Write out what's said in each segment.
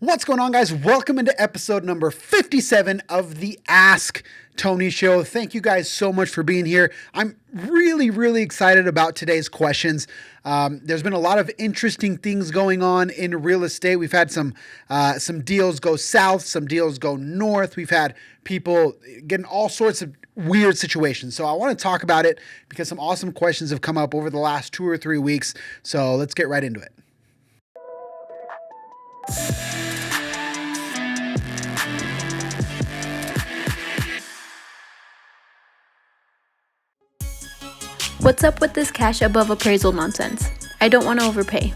What's going on, guys? Welcome into episode number 57 of the Ask Tony Show. Thank you guys so much for being here. I'm really excited about today's questions. There's been a lot of interesting things going on in real estate. We've had some deals go south, some deals go north. We've had people getting all sorts of weird situations. So I want to talk about it because some awesome questions have come up over the last 2 or 3 weeks. So let's get right into it. What's up with this cash above appraisal nonsense? I don't want to overpay.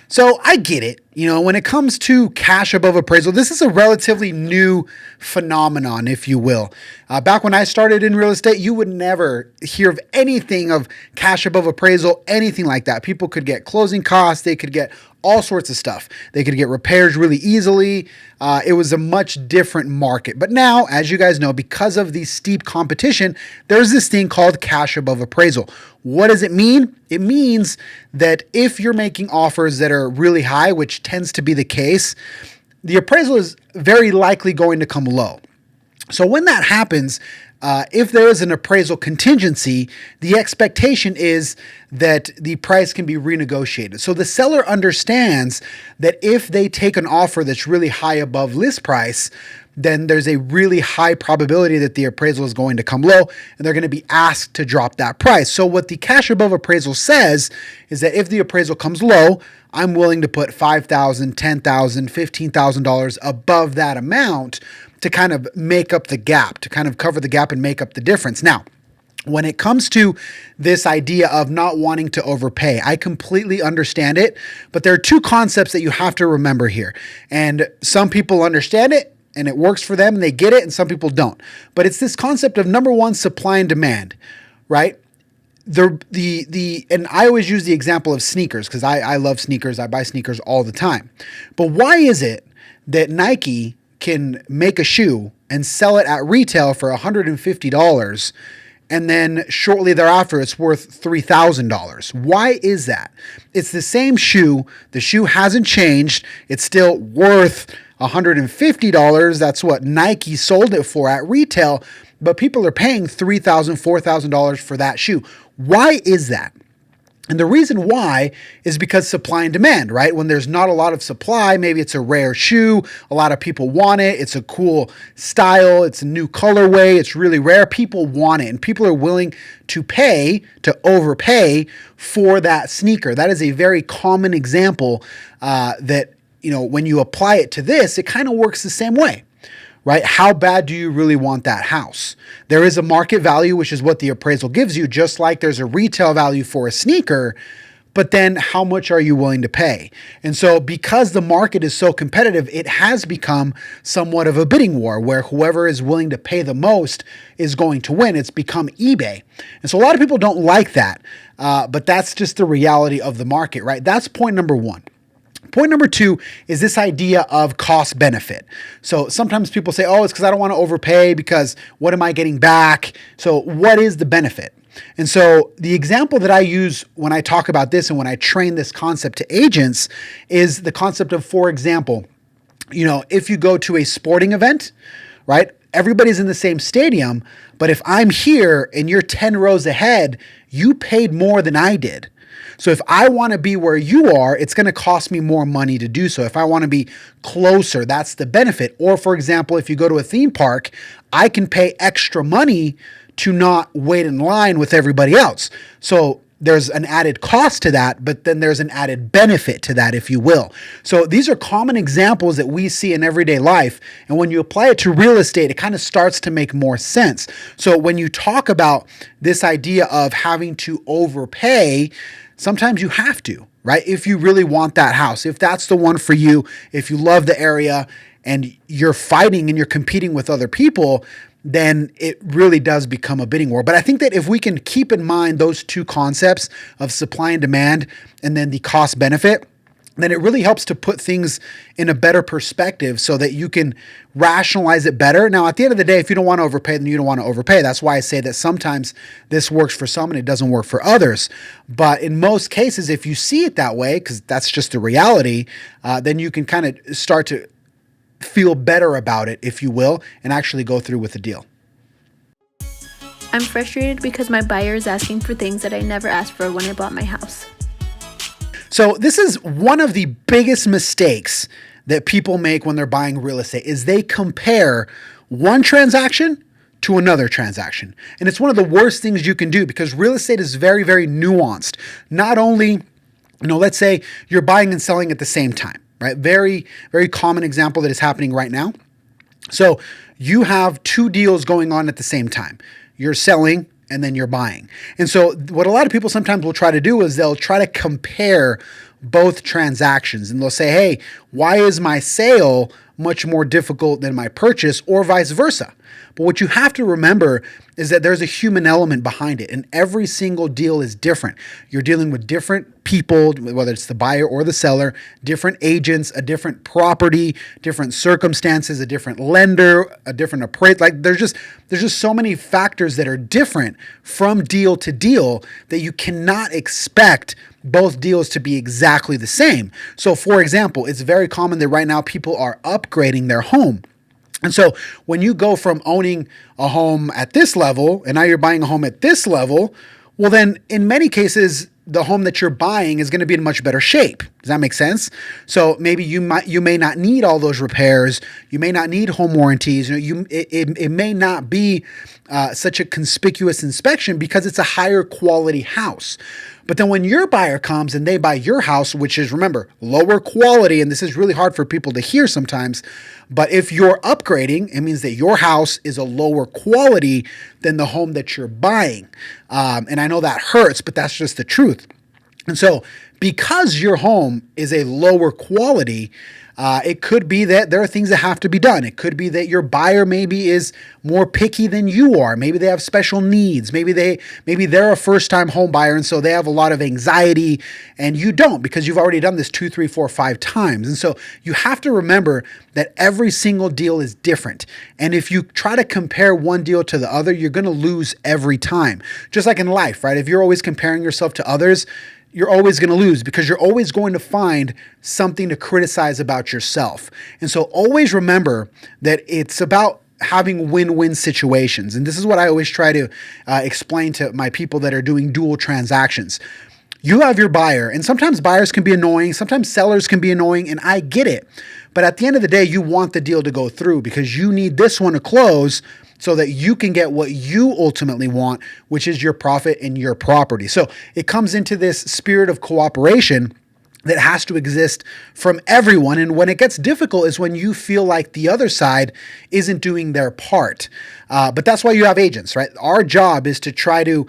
So I get it. When it comes to cash above appraisal, this is a relatively new phenomenon, if you will. Back when I started in real estate, you would never hear of anything of cash above appraisal, anything like that. People could get closing costs. They could get all sorts of stuff. They could get repairs really easily. It was a much different market. But now, as you guys know, because of the steep competition, there's this thing called cash above appraisal. What does it mean? It means that if you're making offers that are really high, which tends to be the case, the appraisal is very likely going to come low. So when that happens, if there is an appraisal contingency, the expectation is that the price can be renegotiated. So the seller understands that if they take an offer that's really high above list price, then there's a really high probability that the appraisal is going to come low and they're going to be asked to drop that price. So what the cash above appraisal says is that if the appraisal comes low, I'm willing to put $5,000, $10,000, $15,000 above that amount to kind of make up the gap, to kind of cover the gap and make up the difference. Now, when it comes to this idea of not wanting to overpay, I completely understand it, but there are two concepts that you have to remember here. And some people understand it and it works for them and they get it, and some people don't. But it's this concept of, number one, supply and demand, right? And I always use the example of sneakers because I love sneakers. I buy sneakers all the time. But why is it that Nike can make a shoe and sell it at retail for $150 and then shortly thereafter it's worth $3,000? Why is that? It's the same shoe. The shoe hasn't changed. It's still worth $150. That's what Nike sold it for at retail, but people are paying $3,000, $4,000 for that shoe. Why is that? And the reason why is because supply and demand, right? When there's not a lot of supply, maybe it's a rare shoe, a lot of people want it, it's a cool style, it's a new colorway, it's really rare, people want it, and people are willing to overpay for that sneaker. That is a very common example that, when you apply it to this, it kind of works the same way. Right? How bad do you really want that house? There is a market value, which is what the appraisal gives you, just like there's a retail value for a sneaker, but then how much are you willing to pay? And so because the market is so competitive, it has become somewhat of a bidding war where whoever is willing to pay the most is going to win. It's become eBay. And so a lot of people don't like that, but that's just the reality of the market, right? That's point number one. Point number two is this idea of cost benefit. So sometimes people say, it's because I don't want to overpay because what am I getting back? So what is the benefit? And so the example that I use when I talk about this and when I train this concept to agents is the concept of, for example, if you go to a sporting event, right? Everybody's in the same stadium, but if I'm here and you're 10 rows ahead, you paid more than I did. So if I want to be where you are, it's going to cost me more money to do so. If I want to be closer, that's the benefit. Or for example, if you go to a theme park, I can pay extra money to not wait in line with everybody else. So there's an added cost to that, but then there's an added benefit to that, if you will. So these are common examples that we see in everyday life. And when you apply it to real estate, it kind of starts to make more sense. So when you talk about this idea of having to overpay, sometimes you have to, right? If you really want that house, if that's the one for you, if you love the area and you're fighting and you're competing with other people, then it really does become a bidding war. But I think that if we can keep in mind those two concepts of supply and demand and then the cost benefit, then it really helps to put things in a better perspective so that you can rationalize it better. Now, at the end of the day, if you don't want to overpay, then you don't want to overpay. That's why I say that sometimes this works for some and it doesn't work for others. But in most cases, if you see it that way, because that's just the reality, then you can kind of start to feel better about it, if you will, and actually go through with the deal. I'm frustrated because my buyer is asking for things that I never asked for when I bought my house. So this is one of the biggest mistakes that people make when they're buying real estate is they compare one transaction to another transaction. And it's one of the worst things you can do because real estate is very, very nuanced. Not only, let's say you're buying and selling at the same time, right? Very, very common example that is happening right now. So you have two deals going on at the same time. You're selling and then you're buying. And so what a lot of people sometimes will try to do is they'll try to compare both transactions and they'll say, hey, why is my sale much more difficult than my purchase or vice versa? But what you have to remember is that there's a human element behind it and every single deal is different. You're dealing with different people, whether it's the buyer or the seller, different agents, a different property, different circumstances, a different lender, a different appraisal. Like there's just so many factors that are different from deal to deal that you cannot expect both deals to be exactly the same. So for example, it's very common that right now people are upgrading their home. And so when you go from owning a home at this level and now you're buying a home at this level, well then in many cases, the home that you're buying is going to be in much better shape. Does that make sense? So maybe you may not need all those repairs. You may not need home warranties. It may not be such a conspicuous inspection because it's a higher quality house. But then when your buyer comes and they buy your house, which is, remember, lower quality, and this is really hard for people to hear sometimes, but if you're upgrading, it means that your house is a lower quality than the home that you're buying. And I know that hurts, but that's just the truth. And so because your home is a lower quality, it could be that there are things that have to be done. It could be that your buyer maybe is more picky than you are. Maybe they have special needs. Maybe they're a first-time home buyer, and so they have a lot of anxiety, and you don't because you've already done this 2, 3, 4, 5 times. And so you have to remember that every single deal is different. And if you try to compare one deal to the other, you're going to lose every time. Just like in life, right? If you're always comparing yourself to others, you're always going to lose because you're always going to find something to criticize about yourself. And so always remember that it's about having win-win situations. And this is what I always try to explain to my people that are doing dual transactions. You have your buyer, and sometimes buyers can be annoying, sometimes sellers can be annoying, and I get it. But at the end of the day, you want the deal to go through because you need this one to close so that you can get what you ultimately want, which is your profit and your property. So it comes into this spirit of cooperation that has to exist from everyone. And when it gets difficult is when you feel like the other side isn't doing their part. But that's why you have agents, right? Our job is to try to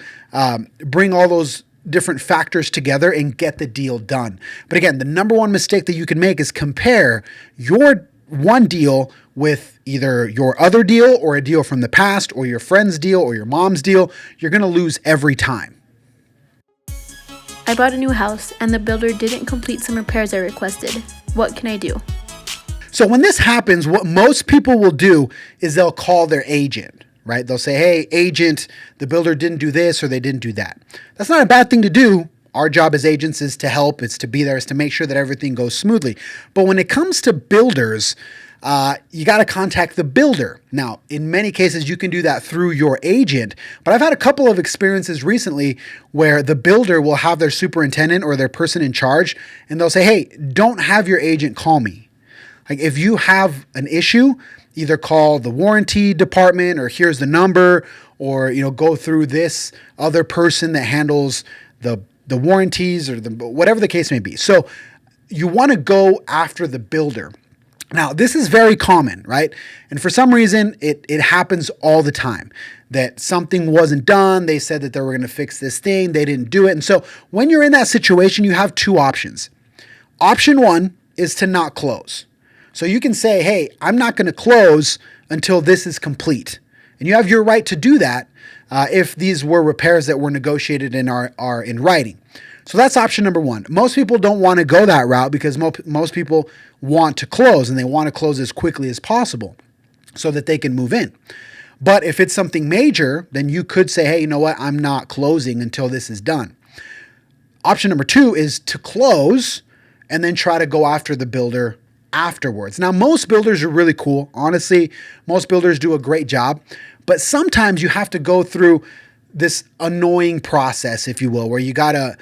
bring all those different factors together and get the deal done. But again, the number one mistake that you can make is compare your one deal with either your other deal or a deal from the past or your friend's deal or your mom's deal. You're going to lose every time. I bought a new house and the builder didn't complete some repairs I requested. What can I do? So when this happens, what most people will do is they'll call their agent, right? They'll say, hey, agent, the builder didn't do this or they didn't do that. That's not a bad thing to do. Our job as agents is to help. It's to be there. It's to make sure that everything goes smoothly. But when it comes to builders, you got to contact the builder. Now, in many cases, you can do that through your agent. But I've had a couple of experiences recently where the builder will have their superintendent or their person in charge, and they'll say, hey, don't have your agent call me. Like if you have an issue, either call the warranty department or here's the number, or go through this other person that handles the warranties or whatever the case may be. So you want to go after the builder. Now, this is very common, right? And for some reason, it happens all the time that something wasn't done. They said that they were going to fix this thing. They didn't do it. And so when you're in that situation, you have two options. Option one is to not close. So you can say, hey, I'm not going to close until this is complete. And you have your right to do that if these were repairs that were negotiated and are in writing. So that's option number one. Most people don't want to go that route because most people want to close, and they want to close as quickly as possible so that they can move in. But if it's something major, then you could say, hey, you know what? I'm not closing until this is done. Option number two is to close and then try to go after the builder afterwards. Now, most builders are really cool. Honestly, most builders do a great job, but sometimes you have to go through this annoying process, if you will, where you gotta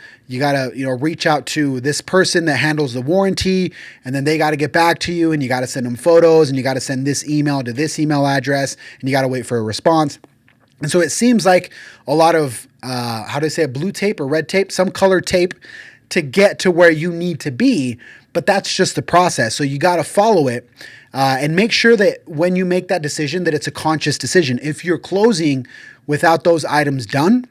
reach out to this person that handles the warranty, and then they gotta get back to you, and you gotta send them photos, and you gotta send this email to this email address, and you gotta wait for a response. And so it seems like a lot of blue tape or red tape, some colored tape to get to where you need to be, but that's just the process. So you gotta follow it. And make sure that when you make that decision, that it's a conscious decision. If you're closing without those items done,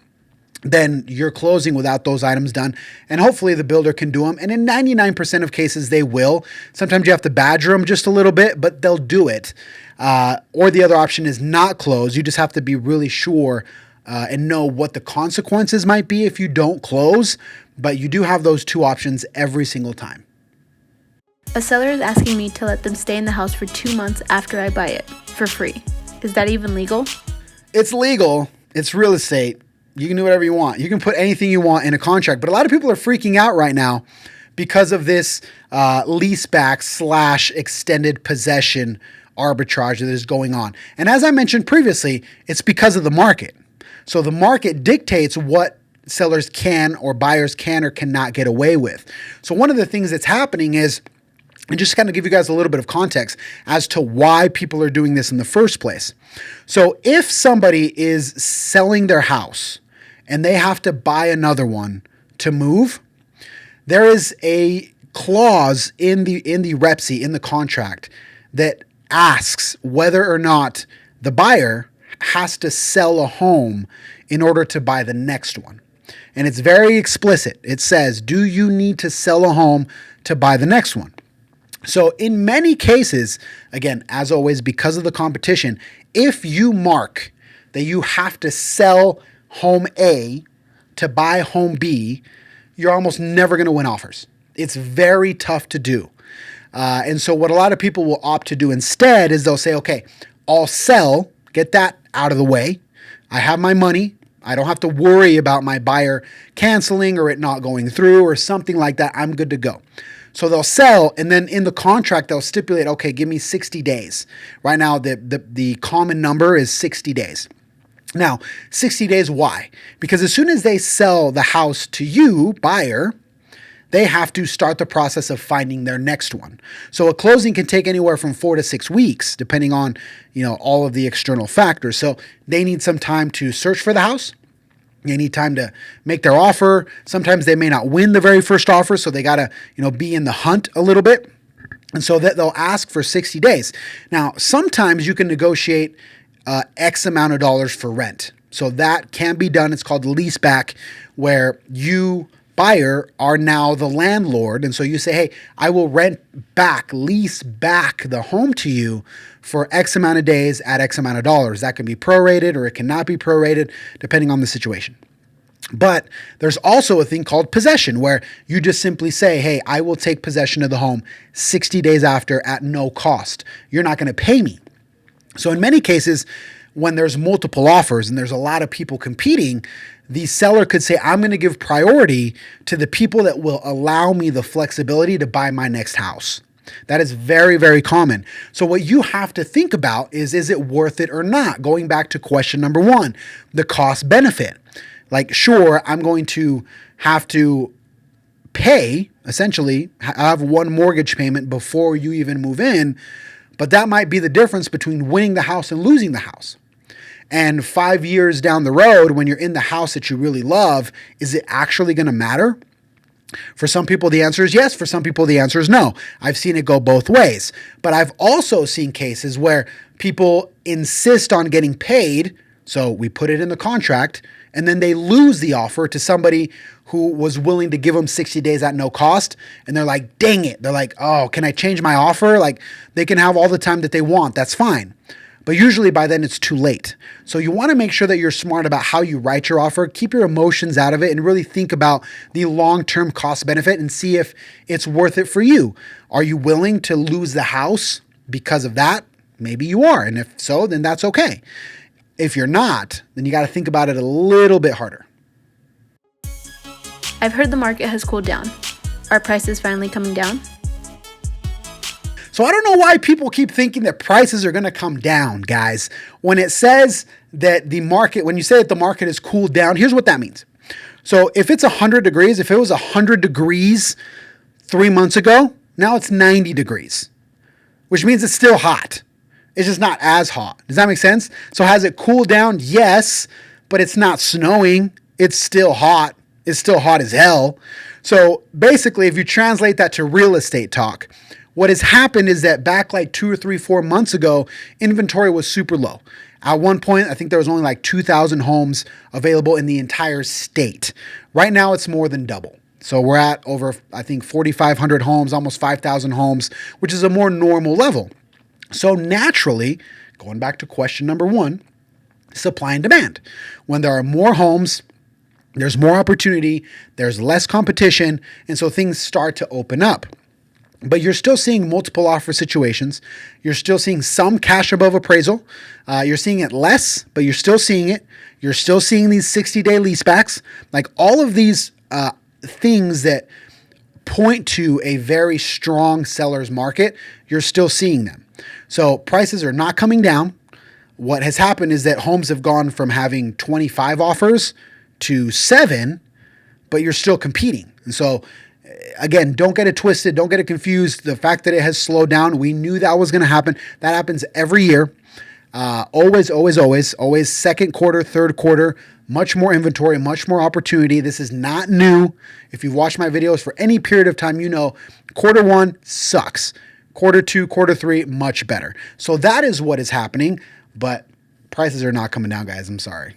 then you're closing without those items done. And hopefully the builder can do them. And in 99% of cases, they will. Sometimes you have to badger them just a little bit, but they'll do it. Or the other option is not close. You just have to be really sure and know what the consequences might be if you don't close. But you do have those two options every single time. A seller is asking me to let them stay in the house for 2 months after I buy it for free. Is that even legal? It's legal. It's real estate. You can do whatever you want. You can put anything you want in a contract. But a lot of people are freaking out right now because of this leaseback / extended possession arbitrage that is going on. And as I mentioned previously, it's because of the market. So the market dictates what sellers can or buyers can or cannot get away with. So one of the things that's happening is, and just kind of give you guys a little bit of context as to why people are doing this in the first place. So if somebody is selling their house and they have to buy another one to move, there is a clause in the REPSI, in the contract, that asks whether or not the buyer has to sell a home in order to buy the next one. And it's very explicit. It says, do you need to sell a home to buy the next one? So in many cases, again, as always, because of the competition, if you mark that you have to sell home A to buy home B, you're almost never going to win offers. It's very tough to do. And so what a lot of people will opt to do instead is they'll say, okay, I'll sell, get that out of the way. I have my money. I don't have to worry about my buyer canceling or it not going through or something like that. I'm good to go. So they'll sell, and then in the contract, they'll stipulate, okay, give me 60 days. Right now, the common number is 60 days. Now, 60 days, why? Because as soon as they sell the house to you, buyer, they have to start the process of finding their next one. So a closing can take anywhere from 4 to 6 weeks, depending on, all of the external factors. So they need some time to search for the house. They need time to make their offer. Sometimes they may not win the very first offer, so they got to, be in the hunt a little bit. And so that they'll ask for 60 days. Now, sometimes you can negotiate X amount of dollars for rent. So that can be done. It's called lease back, where you, buyer, are now the landlord. And so you say, hey, I will lease back the home to you for X amount of days at X amount of dollars. That can be prorated or it cannot be prorated depending on the situation. But there's also a thing called possession, where you just simply say, hey, I will take possession of the home 60 days after at no cost. You're not going to pay me. So in many cases, when there's multiple offers and there's a lot of people competing, the seller could say, I'm going to give priority to the people that will allow me the flexibility to buy my next house. That is very, very common. So what you have to think about is it worth it or not? Going back to question number one, the cost benefit. Like, sure, I'm going to have to pay, essentially, have one mortgage payment before you even move in, but that might be the difference between winning the house and losing the house. And 5 years down the road, when you're in the house that you really love, is it actually going to matter? For some people, the answer is yes. For some people, the answer is no. I've seen it go both ways. But I've also seen cases where people insist on getting paid. So we put it in the contract, and then they lose the offer to somebody who was willing to give them 60 days at no cost. And they're like, dang it. They're like, oh, can I change my offer? Like, they can have all the time that they want. That's fine. but usually by then it's too late. So you want to make sure that you're smart about how you write your offer, keep your emotions out of it, and really think about the long-term cost benefit and see if it's worth it for you. Are you willing to lose the house because of that? Maybe you are. And if so, then that's okay. If you're not, then you got to think about it a little bit harder. I've heard the market has cooled down. Are prices finally coming down? So I don't know why people keep thinking that prices are going to come down, guys. When it says that the market, when you say that the market has cooled down, here's what that means. So if it's 100 degrees, if it was 100 degrees 3 months ago, now it's 90 degrees, which means it's still hot. It's just not as hot. Does that make sense? So has it cooled down? Yes, but it's not snowing. It's still hot. It's still hot as hell. So basically, if you translate that to real estate talk, what has happened is that back like 2 or 3, 4 months ago, inventory was super low. At one point, I think there was only like 2,000 homes available in the entire state. Right now, it's more than double. So we're at over, I think, 4,500 homes, almost 5,000 homes, which is a more normal level. So naturally, going back to question number 1, supply and demand. When there are more homes, there's more opportunity, there's less competition, and so things start to open up. But you're still seeing multiple offer situations. You're still seeing some cash above appraisal. You're seeing it less, but you're still seeing it. You're still seeing these 60-day leasebacks. Like all of these things that point to a very strong seller's market, you're still seeing them. So prices are not coming down. What has happened is that homes have gone from having 25 offers to 7, but you're still competing. And so again, don't get it twisted. Don't get it confused. The fact that it has slowed down, we knew that was going to happen. That happens every year. Always second quarter, third quarter, much more inventory, much more opportunity. This is not new. If you've watched my videos for any period of time, you know quarter 1 sucks. Quarter 2, quarter 3, much better. So that is what is happening, but prices are not coming down, guys. I'm sorry.